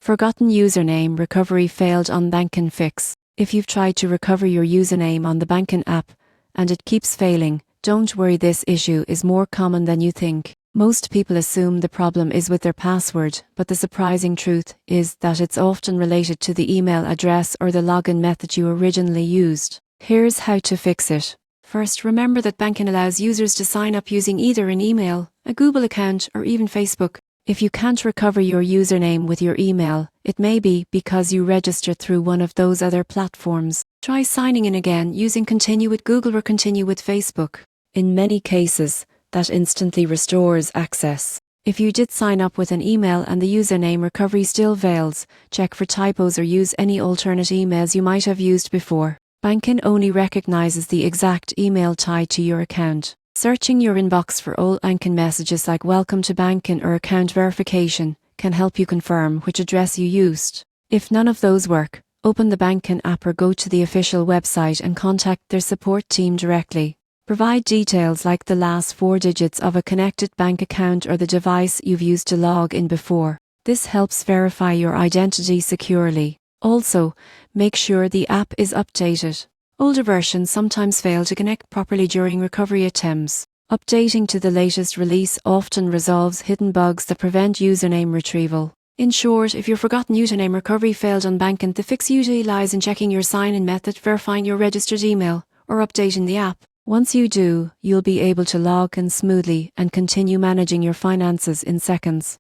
Forgotten username recovery failed on Bankin Fix. If you've tried to recover your username on the Bankin app and it keeps failing, don't worry, this issue is more common than you think. Most people assume the problem is with their password, but the surprising truth is that it's often related to the email address or the login method you originally used. Here's how to fix it. First, remember that Bankin allows users to sign up using either an email, a Google account, or even Facebook. If you can't recover your username with your email, it may be because you registered through one of those other platforms. Try signing in again using Continue with Google or Continue with Facebook. In many cases, that instantly restores access. If you did sign up with an email and the username recovery still fails, check for typos or use any alternate emails you might have used before. Bankin only recognizes the exact email tied to your account. Searching your inbox for all Bankin messages like Welcome to Bankin or account verification can help you confirm which address you used. If none of those work, open the Bankin app or go to the official website and contact their support team directly. Provide details like the last 4 digits of a connected bank account or the device you've used to log in before. This helps verify your identity securely. Also, make sure the app is updated. Older versions sometimes fail to connect properly during recovery attempts. Updating to the latest release often resolves hidden bugs that prevent username retrieval. In short, if your forgotten username recovery failed on Bankin, the fix usually lies in checking your sign-in method, verifying your registered email, or updating the app. Once you do, you'll be able to log in smoothly and continue managing your finances in seconds.